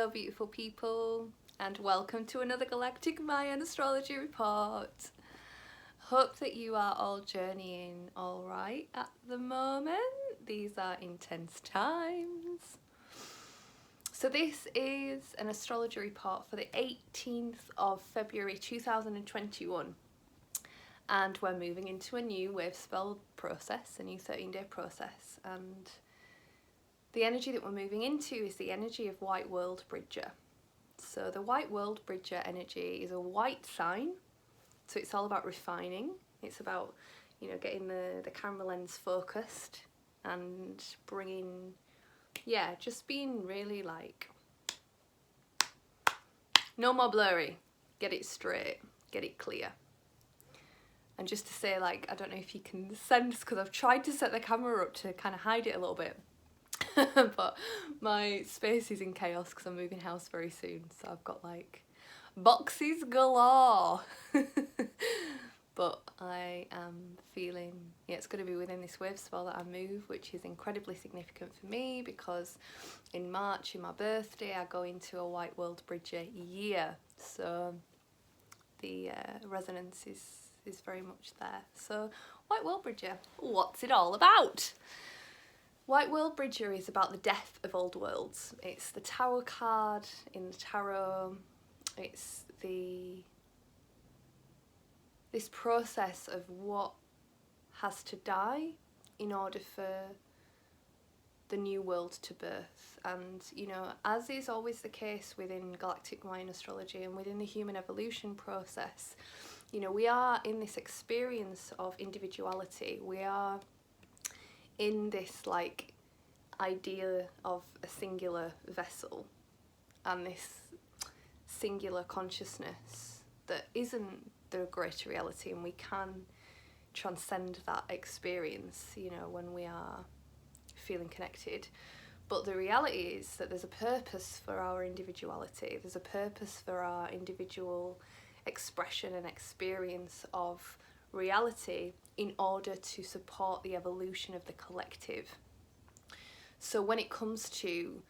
Hello beautiful people, and welcome to another Galactic Mayan Astrology report. Hope that you are all journeying alright at the moment. These are intense times. So this is an astrology report for the 18th of February 2021. And we're moving into a new Wavespell process, a new 13-day process. And the energy that we're moving into is the energy of White Worldbridger. So the White Worldbridger energy is a white sign. So it's all about refining. It's about, you know, getting the camera lens focused and bringing, yeah, just being really like, no more blurry. Get it straight, get it clear. And just to say, like, I don't know if you can sense, because I've tried to set the camera up to kind of hide it a little bit. But my space is in chaos because I'm moving house very soon, so I've got like boxes galore. But I am feeling, yeah, it's going to be within this Wavespell that I move, which is incredibly significant for me because in March, in my birthday, I go into a White Worldbridger year, so the resonance is very much there. So White Worldbridger, what's it all about? White Worldbridger is about the death of old worlds. It's the Tower card in the tarot. It's this process of what has to die in order for the new world to birth. And, you know, as is always the case within Galactic Mayan astrology and within the human evolution process, you know, we are in this experience of individuality. We are in this like idea of a singular vessel and this singular consciousness that isn't the greater reality, and we can transcend that experience, you know, when we are feeling connected. But the reality is that there's a purpose for our individuality, there's a purpose for our individual expression and experience of reality in order to support the evolution of the collective. So when it comes to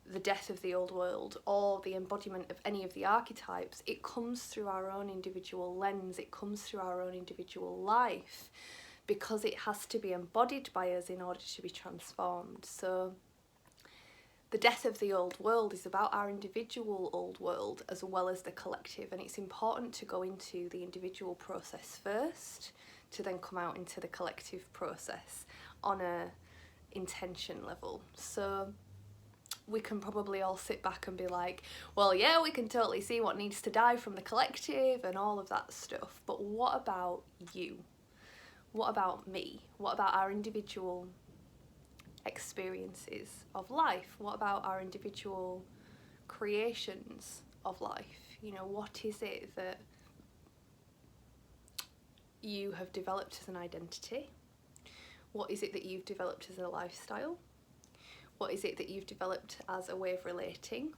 the death of the old world or the embodiment of any of the archetypes, it comes through our own individual lens, it comes through our own individual life, because it has to be embodied by us in order to be transformed. So the death of the old world is about our individual old world as well as the collective, and it's important to go into the individual process first to then come out into the collective process on a intention level. So we can probably all sit back and be like, well, yeah, we can totally see what needs to die from the collective and all of that stuff, but what about you? What about me? What about our individual experiences of life? What about our individual creations of life? You know, what is it that you have developed as an identity? What is it that you've developed as a lifestyle? What is it that you've developed as a way of relating?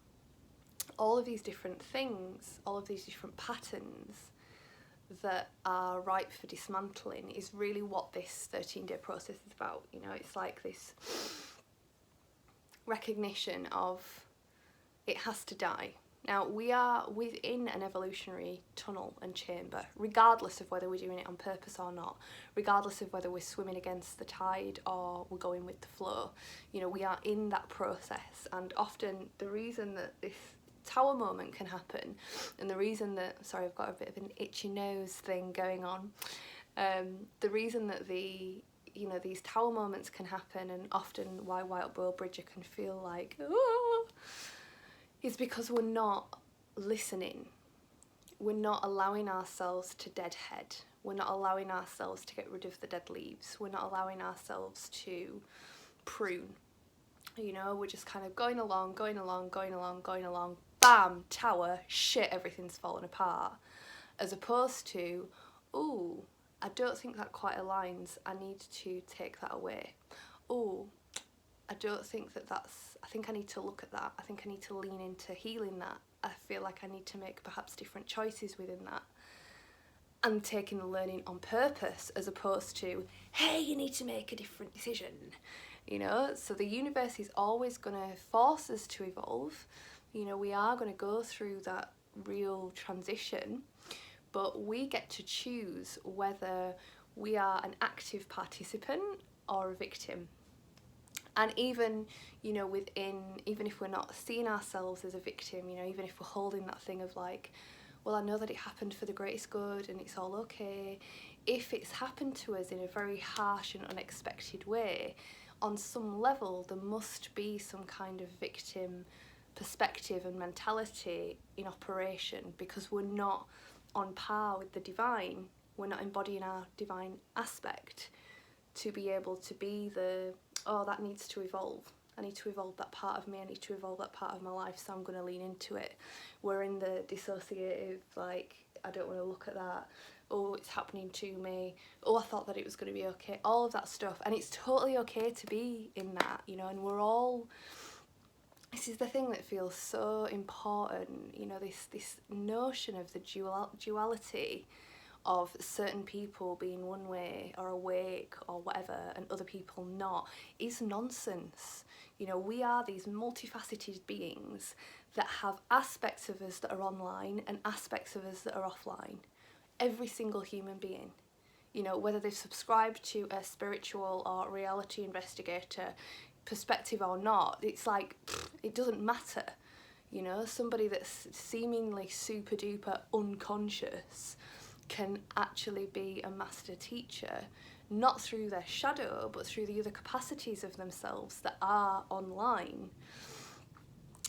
All of these different things, all of these different patterns that are ripe for dismantling is really what this 13-day process is about. You know, it's like this recognition of it has to die. Now, we are within an evolutionary tunnel and chamber, regardless of whether we're doing it on purpose or not, regardless of whether we're swimming against the tide or we're going with the flow. You know, we are in that process, and often the reason that this tower moment can happen, and the reason that, sorry, I've got a bit of an itchy nose thing going on, the reason that you know, these tower moments can happen, and often why White Worldbridger can feel like, oh, is because we're not listening. We're not allowing ourselves to deadhead. We're not allowing ourselves to get rid of the dead leaves. We're not allowing ourselves to prune. You know, we're just kind of going along, bam, tower, shit, everything's fallen apart. As opposed to, ooh, I don't think that quite aligns, I need to take that away. Ooh, I don't think that's, I think I need to look at that. I think I need to lean into healing that. I feel like I need to make perhaps different choices within that. And taking the learning on purpose as opposed to, hey, you need to make a different decision. You know, so the universe is always going to force us to evolve. You know, we are going to go through that real transition, but we get to choose whether we are an active participant or a victim. And even, you know, even if we're not seeing ourselves as a victim, you know, even if we're holding that thing of like, well, I know that it happened for the greatest good and it's all okay, if it's happened to us in a very harsh and unexpected way, on some level there must be some kind of victim perspective and mentality in operation, because we're not on par with the divine, we're not embodying our divine aspect to be able to be the, oh, that needs to evolve. I need to evolve that part of me, I need to evolve that part of my life, so I'm going to lean into it. We're in the dissociative, like, I don't want to look at that, oh, it's happening to me, oh, I thought that it was going to be okay, all of that stuff. And it's totally okay to be in that, you know, and we're all, this is the thing that feels so important, you know, this notion of the duality of certain people being one way or awake or whatever and other people not is nonsense. You know, we are these multifaceted beings that have aspects of us that are online and aspects of us that are offline. Every single human being, you know, whether they've subscribed to a spiritual or reality investigator perspective or not, it's like, it doesn't matter. You know, somebody that's seemingly super duper unconscious can actually be a master teacher, not through their shadow, but through the other capacities of themselves that are online.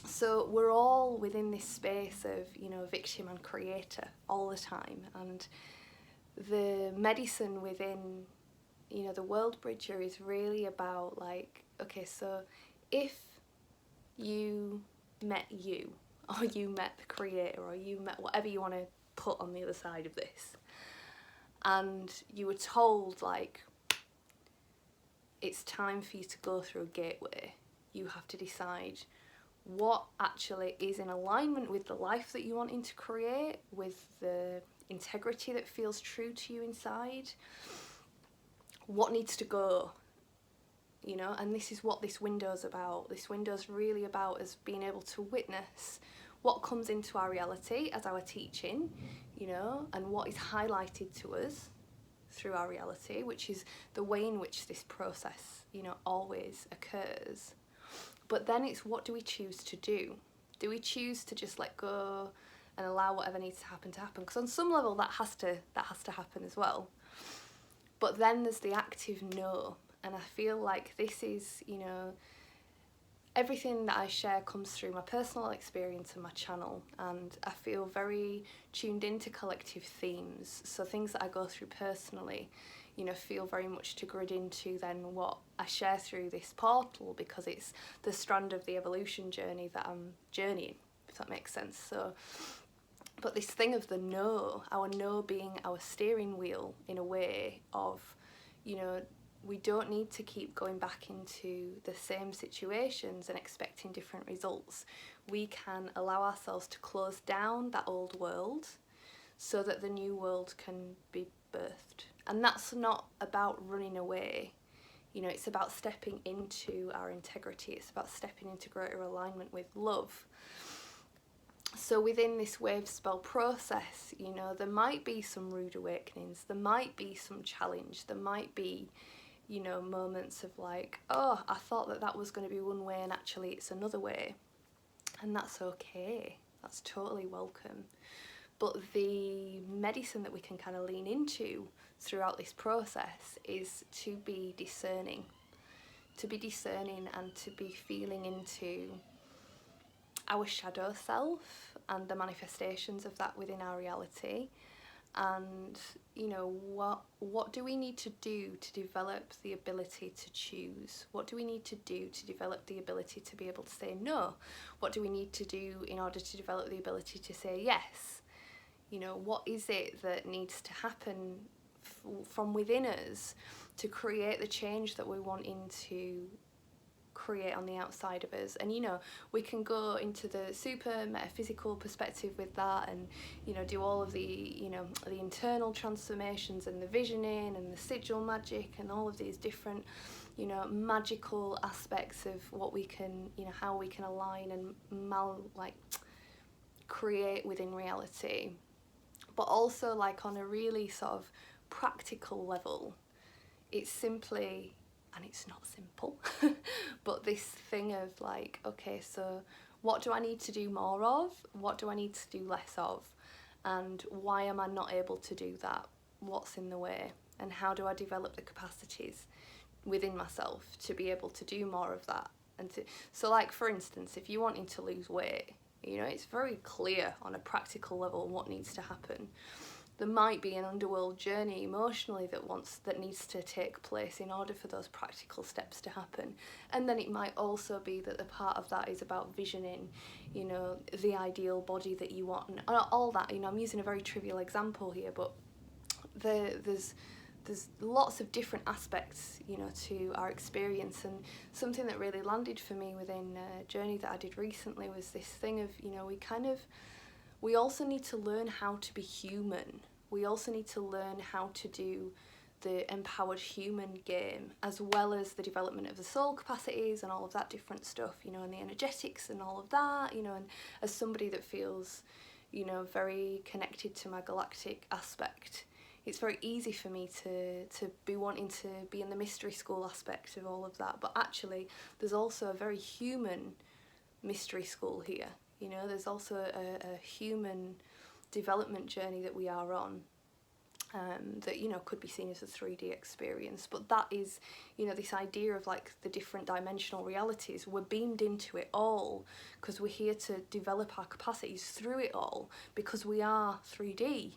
So we're all within this space of, you know, victim and creator all the time. And the medicine within, you know, the Worldbridger is really about like, okay, so if you met you, or you met the creator, or you met whatever you want to put on the other side of this, and you were told like, it's time for you to go through a gateway, you have to decide what actually is in alignment with the life that you're wanting to create, with the integrity that feels true to you inside, what needs to go, you know. And this is what this window's about. This window's really about us being able to witness what comes into our reality as our teaching, you know, and what is highlighted to us through our reality, which is the way in which this process, you know, always occurs. But then it's, what do we choose to do? Do we choose to just let go and allow whatever needs to happen? Because on some level that has to happen as well. But then there's the active no, and I feel like this is, you know, everything that I share comes through my personal experience and my channel, and I feel very tuned into collective themes. So things that I go through personally, you know, feel very much to grid into then what I share through this portal, because it's the strand of the evolution journey that I'm journeying, if that makes sense. So, but this thing of the no, our no being our steering wheel in a way of, you know, we don't need to keep going back into the same situations and expecting different results. We can allow ourselves to close down that old world so that the new world can be birthed. And that's not about running away. You know, it's about stepping into our integrity. It's about stepping into greater alignment with love. So within this Wavespell process, you know, there might be some rude awakenings, there might be some challenge, there might be, you know, moments of like, oh, I thought that that was going to be one way and actually it's another way. And that's okay. That's totally welcome. But the medicine that we can kind of lean into throughout this process is to be discerning and to be feeling into our shadow self and the manifestations of that within our reality. And, you know, what do we need to do to develop the ability to choose? What do we need to do to develop the ability to be able to say no? What do we need to do in order to develop the ability to say yes? You know, what is it that needs to happen from within us to create the change that we want into create on the outside of us. And, you know, we can go into the super metaphysical perspective with that, and, you know, do all of the, you know, the internal transformations and the visioning and the sigil magic and all of these different, you know, magical aspects of what we can, you know, how we can align and create within reality. But also, like, on a really sort of practical level, it's simply, and it's not simple, but this thing of like, okay, so what do I need to do more of? What do I need to do less of? And why am I not able to do that? What's in the way? And how do I develop the capacities within myself to be able to do more of that? And so, like, for instance, if you're wanting to lose weight, you know, it's very clear on a practical level what needs to happen. There might be an underworld journey emotionally that needs to take place in order for those practical steps to happen. And then it might also be that the part of that is about visioning, you know, the ideal body that you want, and all that. You know, I'm using a very trivial example here, but there's lots of different aspects, you know, to our experience. And something that really landed for me within a journey that I did recently was this thing of, you know, we also need to learn how to be human. We also need to learn how to do the empowered human game, as well as the development of the soul capacities and all of that different stuff, you know, and the energetics and all of that, you know. And as somebody that feels, you know, very connected to my galactic aspect, it's very easy for me to be wanting to be in the mystery school aspect of all of that. But actually, there's also a very human mystery school here. You know, there's also a human development journey that we are on, that, you know, could be seen as a 3D experience. But that is, you know, this idea of like the different dimensional realities. We're beamed into it all because we're here to develop our capacities through it all, because we are 3D.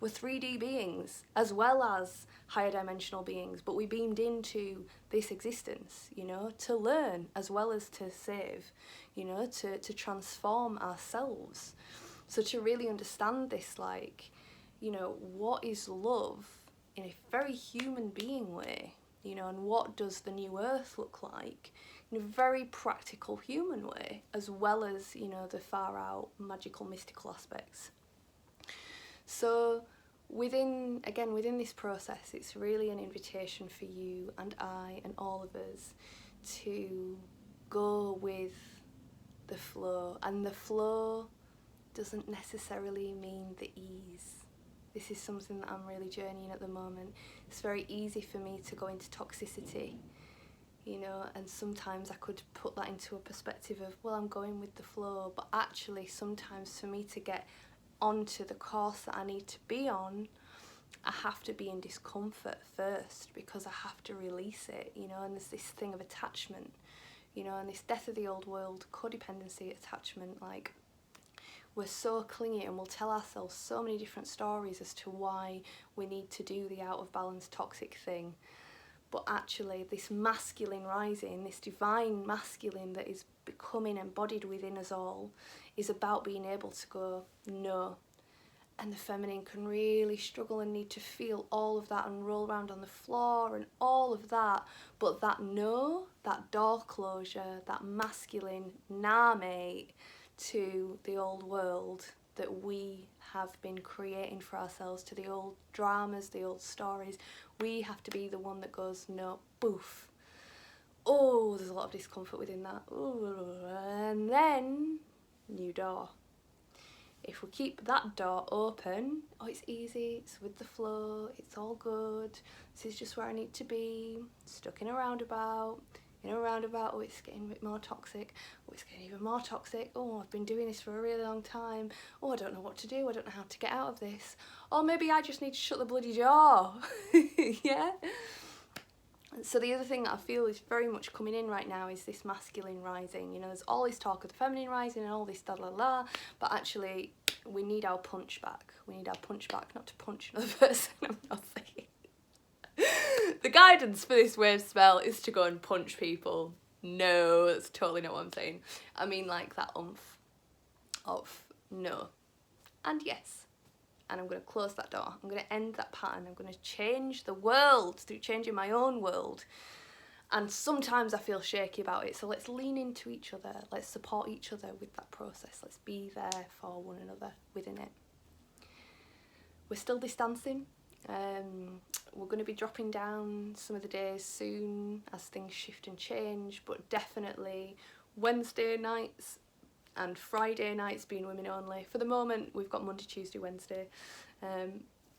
We're 3D beings as well as higher dimensional beings, but we beamed into this existence, you know, to learn as well as to save, you know, to transform ourselves. So to really understand this, like, you know, what is love in a very human being way, you know, and what does the new earth look like in a very practical human way, as well as, you know, the far out magical mystical aspects. So within this process, it's really an invitation for you and I and all of us to go with the flow. And the flow doesn't necessarily mean the ease. This is something that I'm really journeying at the moment. It's very easy for me to go into toxicity, you know, and sometimes I could put that into a perspective of, well, I'm going with the flow, but actually sometimes for me to get onto the course that I need to be on, I have to be in discomfort first, because I have to release it, you know. And there's this thing of attachment, you know, and this death of the old world, codependency, attachment, like, we're so clingy and we'll tell ourselves so many different stories as to why we need to do the out of balance toxic thing. But actually this masculine rising, this divine masculine that is becoming embodied within us all, is about being able to go, no. And the feminine can really struggle and need to feel all of that and roll around on the floor and all of that. But that no, that door closure, that masculine, nah mate, to the old world that we have been creating for ourselves, to the old dramas, the old stories, we have to be the one that goes, no, boof. Oh, there's a lot of discomfort within that. Ooh, and then, new door. If we keep that door open, oh, it's easy, it's with the flow, it's all good, this is just where I need to be, stuck in a roundabout, oh, it's getting a bit more toxic, oh, it's getting even more toxic, oh, I've been doing this for a really long time, oh, I don't know what to do, I don't know how to get out of this, or maybe I just need to shut the bloody door. Yeah? So the other thing that I feel is very much coming in right now is this masculine rising. You know, there's all this talk of the feminine rising and all this da-la-la, but actually we need our punch back. We need our punch back, not to punch another person, I'm not saying. The guidance for this Wavespell is to go and punch people. No, that's totally not what I'm saying. I mean, like, that oomph of no and yes. And I'm going to close that door. I'm going to end that pattern. I'm going to change the world through changing my own world. And sometimes I feel shaky about it, so let's lean into each other, let's support each other with that process, let's be there for one another within it. We're still distancing. We're going to be dropping down some of the days soon as things shift and change, but definitely Wednesday nights and Friday nights being women only. For the moment we've got Monday, Tuesday, Wednesday,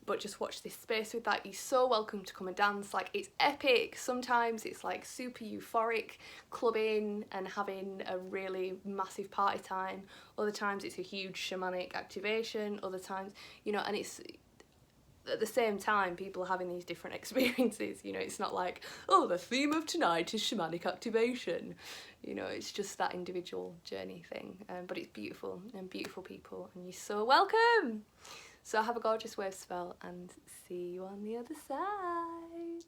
but just watch this space with that. You're so welcome to come and dance. Like, it's epic. Sometimes it's like super euphoric, clubbing and having a really massive party time. Other times it's a huge shamanic activation. Other times, you know, and it's at the same time people are having these different experiences. You know, it's not like, oh, the theme of tonight is shamanic activation. You know, it's just that individual journey thing. But it's beautiful and beautiful people, and you're so welcome. So have a gorgeous Wavespell and see you on the other side.